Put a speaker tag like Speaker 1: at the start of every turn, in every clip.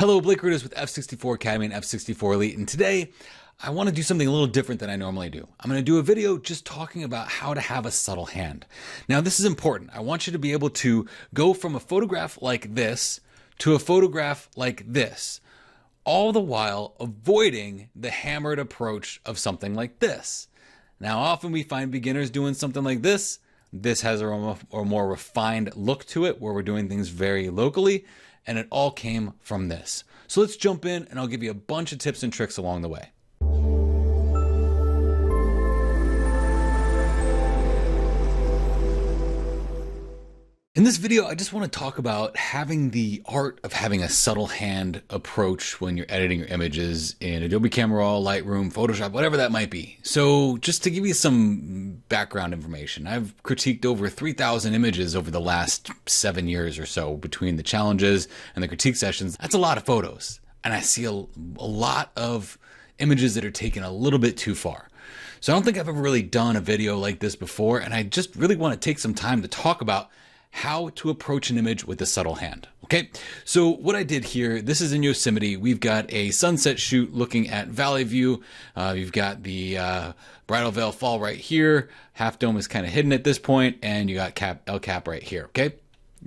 Speaker 1: Hello, Blake Rudas with F64 Academy and F64 Elite, and today I want to do something a little different than I normally do. I'm going to do a video just talking about how to have a subtle hand. Now, this is important. I want you to be able to go from a photograph like this to a photograph like this, all the while avoiding the hammered approach of something like this. Now, often we find beginners doing something like this. This has a more refined look to it, where we're doing things very locally, and it all came from this. So let's jump in and I'll give you a bunch of tips and tricks along the way. In this video, I just want to talk about having the art of having a subtle hand approach when you're editing your images in Adobe Camera Raw, Lightroom, Photoshop, whatever that might be. So just to give you some background information, I've critiqued over 3,000 images over the last 7 years or so between the challenges and the critique sessions. That's a lot of photos. And I see a lot of images that are taken a little bit too far. So I don't think I've ever really done a video like this before. And I just really want to take some time to talk about how to approach an image with a subtle hand. Okay, so what I did here, this is in Yosemite. We've got a sunset shoot looking at Valley View. You've got the Bridal Veil Fall right here. Half Dome is kind of hidden at this point, and you got El Cap right here. Okay,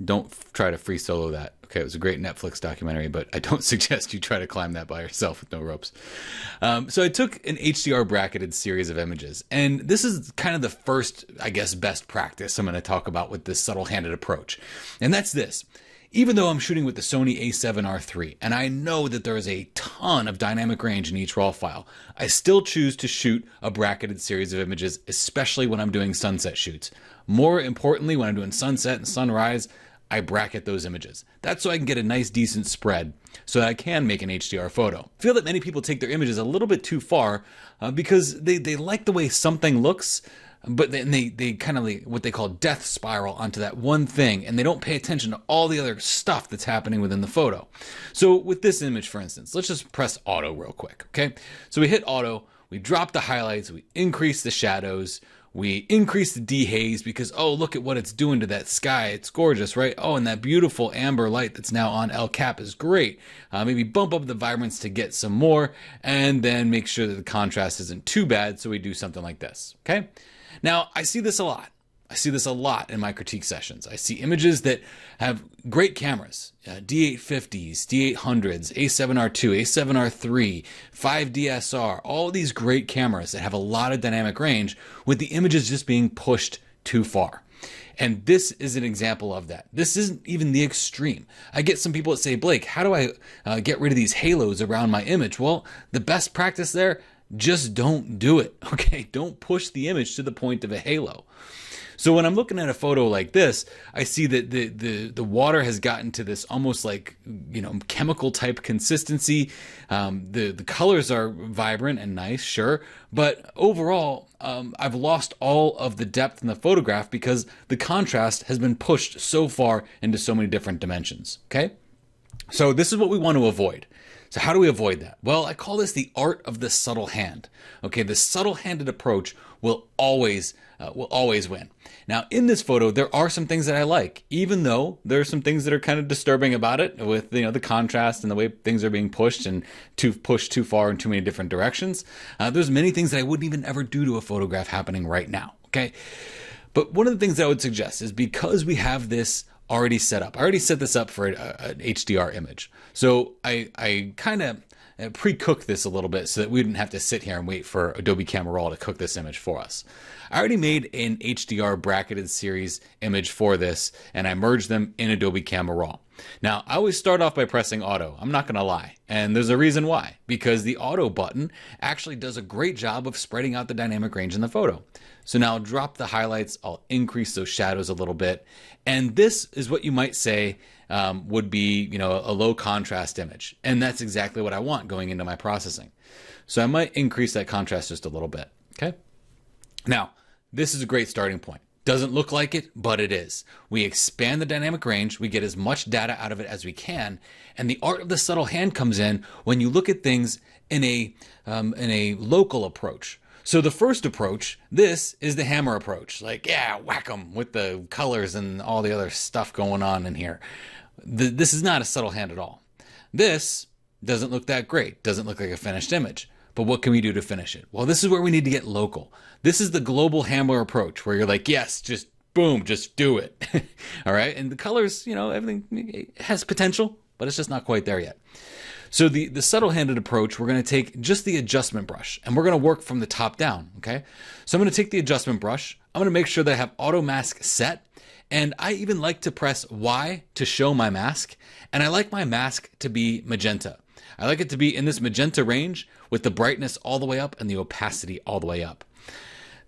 Speaker 1: don't try to free solo that. Okay, it was a great Netflix documentary, but I don't suggest you try to climb that by yourself with no ropes. So I took an HDR bracketed series of images, and this is kind of the first, I guess, best practice I'm going to talk about with this subtle-handed approach. And that's this. Even though I'm shooting with the Sony a7R III, and I know that there is a ton of dynamic range in each RAW file, I still choose to shoot a bracketed series of images, especially when I'm doing sunset shoots. More importantly, when I'm doing sunset and sunrise, I bracket those images. That's so I can get a nice decent spread so that I can make an HDR photo. I feel that many people take their images a little bit too far because they like the way something looks, but then they kind of like what they call death spiral onto that one thing, and they don't pay attention to all the other stuff that's happening within the photo. So with this image, for instance, let's just press auto real quick, okay? So we hit auto, we drop the highlights, we increase the shadows, we increase the dehaze because, oh, look at what it's doing to that sky. It's gorgeous, right? Oh, and that beautiful amber light that's now on El Cap is great. Maybe bump up the vibrance to get some more, and then make sure that the contrast isn't too bad. So we do something like this, okay? Now, I see this a lot. I see this a lot in my critique sessions. I see images that have great cameras, D850s, D800s, A7R2, A7R3, 5DSR, all these great cameras that have a lot of dynamic range with the images just being pushed too far. And this is an example of that. This isn't even the extreme. I get some people that say, Blake, how do I get rid of these halos around my image? Well, the best practice there, just don't do it, okay? Don't push the image to the point of a halo. So when I'm looking at a photo like this, I see that the water has gotten to this almost like, you know, chemical type consistency. The colors are vibrant and nice, sure, but overall, I've lost all of the depth in the photograph because the contrast has been pushed so far into so many different dimensions, okay? So this is what we want to avoid. So how do we avoid that? Well, I call this the art of the subtle hand. Okay, the subtle-handed approach will always win. Now, in this photo, there are some things that I like, even though there are some things that are kind of disturbing about it with, you know, the contrast and the way things are being pushed and pushed too far in too many different directions. There's many things that I wouldn't even ever do to a photograph happening right now, okay? But one of the things that I would suggest is because we have this already set up. I already set this up for an HDR image. So I kind of pre-cooked this a little bit so that we didn't have to sit here and wait for Adobe Camera Raw to cook this image for us. I already made an HDR bracketed series image for this, and I merged them in Adobe Camera Raw. Now, I always start off by pressing auto. I'm not going to lie. And there's a reason why. Because the auto button actually does a great job of spreading out the dynamic range in the photo. So now I'll drop the highlights. I'll increase those shadows a little bit. And this is what you might say would be, you know, a low contrast image. And that's exactly what I want going into my processing. So I might increase that contrast just a little bit. Okay. Now, this is a great starting point. Doesn't look like it, but it is. We expand the dynamic range, we get as much data out of it as we can, and the art of the subtle hand comes in when you look at things in a local approach. So the first approach, this is the hammer approach. Like, yeah, whack 'em with the colors and all the other stuff going on in here. This is not a subtle hand at all. This doesn't look that great, doesn't look like a finished image. But what can we do to finish it? Well, this is where we need to get local. This is the global Hamler approach where you're like, yes, just boom, just do it. All right. And the colors, you know, everything has potential, but it's just not quite there yet. So the subtle handed approach, we're going to take just the adjustment brush and we're going to work from the top down. Okay. So I'm going to take the adjustment brush. I'm going to make sure that I have auto mask set. And I even like to press Y to show my mask. And I like my mask to be magenta. I like it to be in this magenta range with the brightness all the way up and the opacity all the way up.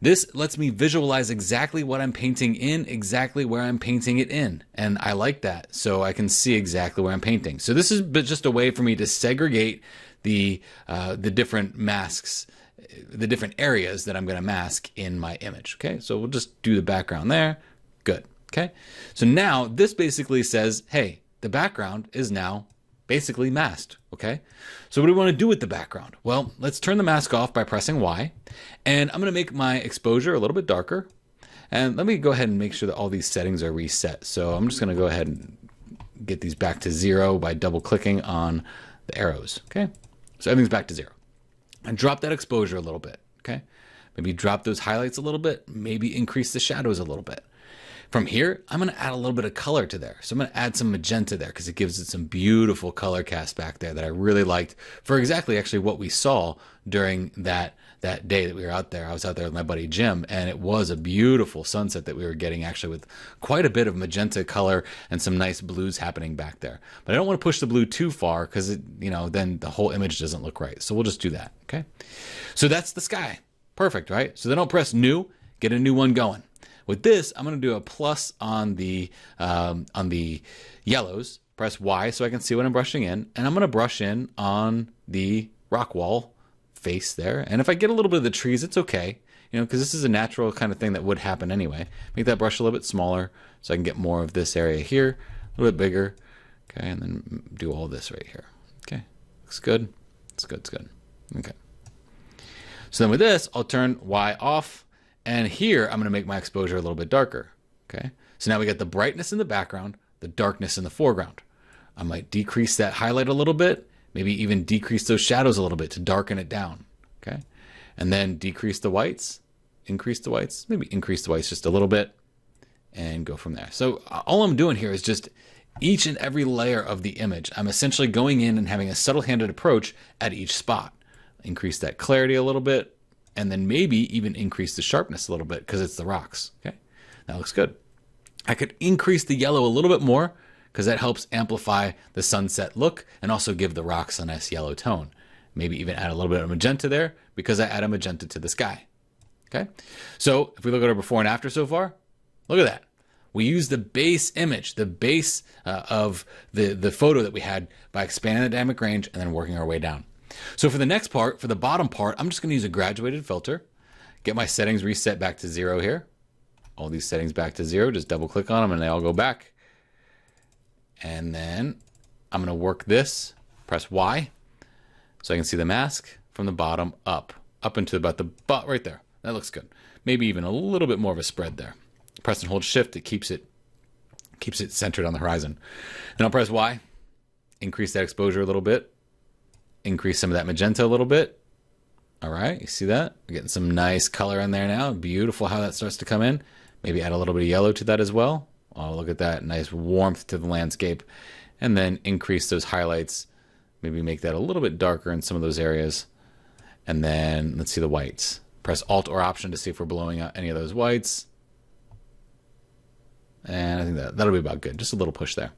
Speaker 1: This lets me visualize exactly what I'm painting in, exactly where I'm painting it in. And I like that, so I can see exactly where I'm painting. So this is just a way for me to segregate the different masks, the different areas that I'm going to mask in my image. Okay, so we'll just do the background there. Good. Okay, so now this basically says, hey, the background is now basically masked. Okay, so what do we want to do with the background? Well, let's turn the mask off by pressing Y, and I'm going to make my exposure a little bit darker. And let me go ahead and make sure that all these settings are reset. So I'm just going to go ahead and get these back to 0 by double clicking on the arrows. Okay, so everything's back to 0. And drop that exposure a little bit. Okay, maybe drop those highlights a little bit, maybe increase the shadows a little bit. From here, I'm going to add a little bit of color to there. So I'm going to add some magenta there because it gives it some beautiful color cast back there that I really liked for exactly actually what we saw during that day that we were out there. I was out there with my buddy Jim, and it was a beautiful sunset that we were getting actually with quite a bit of magenta color and some nice blues happening back there. But I don't want to push the blue too far because then the whole image doesn't look right. So we'll just do that. Okay. So that's the sky. Perfect, right? So then I'll press new, get a new one going. With this, I'm going to do a plus on the yellows. Press Y so I can see what I'm brushing in. And I'm going to brush in on the rock wall face there. And if I get a little bit of the trees, it's okay. Because this is a natural kind of thing that would happen anyway. Make that brush a little bit smaller so I can get more of this area here. A little bit bigger. Okay, and then do all this right here. Okay, looks good. It's good, it's good. Okay. So then with this, I'll turn Y off. And here, I'm going to make my exposure a little bit darker. Okay. So now we got the brightness in the background, the darkness in the foreground. I might decrease that highlight a little bit, maybe even decrease those shadows a little bit to darken it down. Okay. And then decrease the whites, increase the whites, maybe increase the whites just a little bit and go from there. So all I'm doing here is just each and every layer of the image. I'm essentially going in and having a subtle handed approach at each spot. Increase that clarity a little bit. And then maybe even increase the sharpness a little bit because it's the rocks. Okay, that looks good. I could increase the yellow a little bit more because that helps amplify the sunset look and also give the rocks a nice yellow tone. Maybe even add a little bit of magenta there because I add a magenta to the sky. Okay, so if we look at our before and after so far, look at that. We use the base image, the base of the photo that we had by expanding the dynamic range and then working our way down. So for the next part, for the bottom part, I'm just going to use a graduated filter, get my settings reset back to 0 here. All these settings back to 0, just double click on them and they all go back. And then I'm going to work this, press Y, so I can see the mask from the bottom up into about the butt right there. That looks good. Maybe even a little bit more of a spread there. Press and hold shift, it keeps it centered on the horizon. Then I'll press Y, increase that exposure a little bit. Increase some of that magenta a little bit. All right, you see that? We're getting some nice color in there now. Beautiful how that starts to come in. Maybe add a little bit of yellow to that as well. Oh, look at that. Nice warmth to the landscape. And then increase those highlights. Maybe make that a little bit darker in some of those areas. And then let's see the whites. Press Alt or Option to see if we're blowing out any of those whites. And I think that'll be about good. Just a little push there.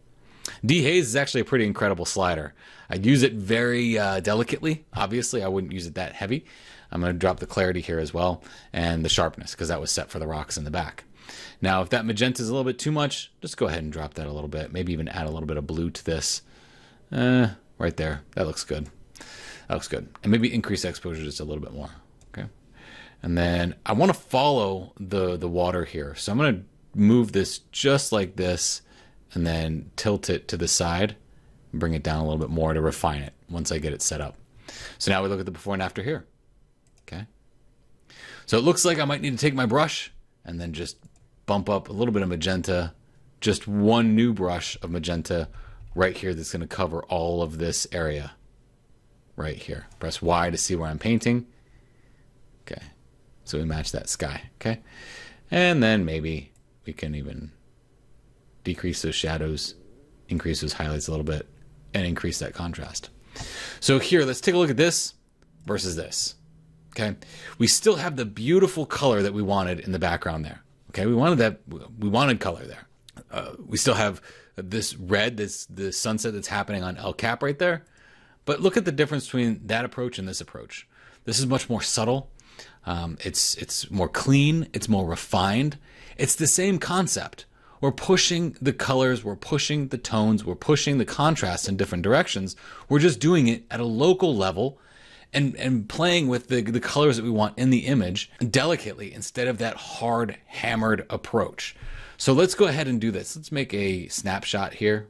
Speaker 1: Dehaze is actually a pretty incredible slider. I'd use it very delicately. Obviously, I wouldn't use it that heavy. I'm going to drop the clarity here as well and the sharpness because that was set for the rocks in the back. Now, if that magenta is a little bit too much, just go ahead and drop that a little bit. Maybe even add a little bit of blue to this. Right there. That looks good. That looks good. And maybe increase the exposure just a little bit more. Okay. And then I want to follow the water here. So I'm going to move this just like this. And then tilt it to the side and bring it down a little bit more to refine it once I get it set up. So now we look at the before and after here. Okay. So it looks like I might need to take my brush and then just bump up a little bit of magenta, just one new brush of magenta right here that's going to cover all of this area right here. Press Y to see where I'm painting. Okay, so we match that sky. Okay, and then maybe we can even decrease those shadows, increase those highlights a little bit, and increase that contrast. So here, let's take a look at this versus this. Okay, we still have the beautiful color that we wanted in the background there. Okay, we wanted color there. We still have this red, the sunset that's happening on El Cap right there. But look at the difference between that approach and this approach. This is much more subtle. It's more clean. It's more refined. It's the same concept. We're pushing the colors, we're pushing the tones, we're pushing the contrast in different directions. We're just doing it at a local level and playing with the colors that we want in the image delicately instead of that hard hammered approach. So let's go ahead and do this. Let's make a snapshot here.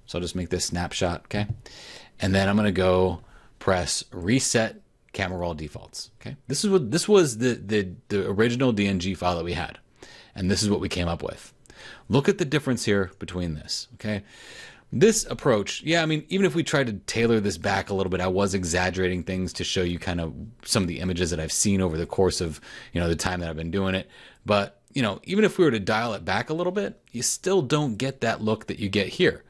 Speaker 1: So I'll just make this snapshot, okay? And then I'm gonna go press reset camera raw defaults, okay? This was the original DNG file that we had. And this is what we came up with. Look at the difference here between this, okay? This approach, yeah, I mean, even if we tried to tailor this back a little bit, I was exaggerating things to show you kind of some of the images that I've seen over the course of, the time that I've been doing it. But, even if we were to dial it back a little bit, you still don't get that look that you get here.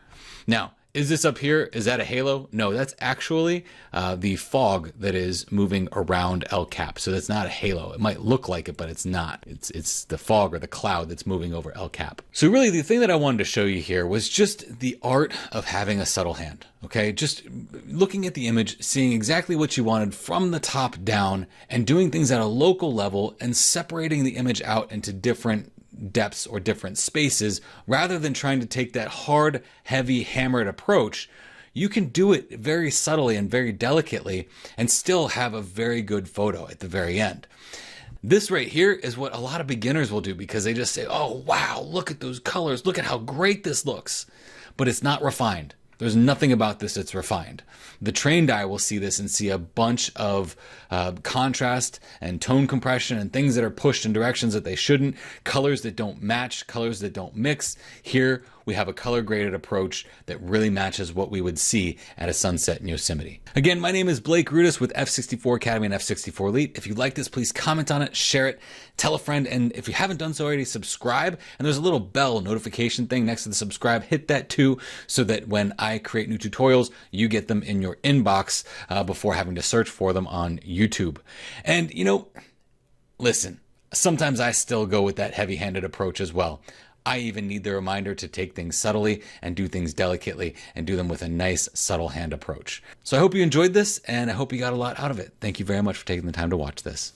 Speaker 1: Now, is this up here? Is that a halo? No, that's actually the fog that is moving around El Cap. So that's not a halo. It might look like it, but it's not. It's the fog or the cloud that's moving over El Cap. So really the thing that I wanted to show you here was just the art of having a subtle hand. Okay, just looking at the image, seeing exactly what you wanted from the top down and doing things at a local level and separating the image out into different depths or different spaces rather than trying to take that hard, heavy, hammered approach. You can do it very subtly and very delicately and still have a very good photo at the very end. This right here is what a lot of beginners will do because they just say, oh, wow, look at those colors. Look at how great this looks. But it's not refined. There's nothing about this that's refined. The trained eye will see this and see a bunch of contrast and tone compression and things that are pushed in directions that they shouldn't, colors that don't match, colors that don't mix. Here we have a color graded approach that really matches what we would see at a sunset in Yosemite. Again, my name is Blake Rudis with F64 Academy and F64 Elite. If you like this, please comment on it, share it, tell a friend, and if you haven't done so already, subscribe. And there's a little bell notification thing next to the subscribe. Hit that too, so that when I create new tutorials, you get them in your inbox before having to search for them on YouTube. And listen, sometimes I still go with that heavy-handed approach as well. I even need the reminder to take things subtly and do things delicately and do them with a nice, subtle hand approach. So I hope you enjoyed this and I hope you got a lot out of it. Thank you very much for taking the time to watch this.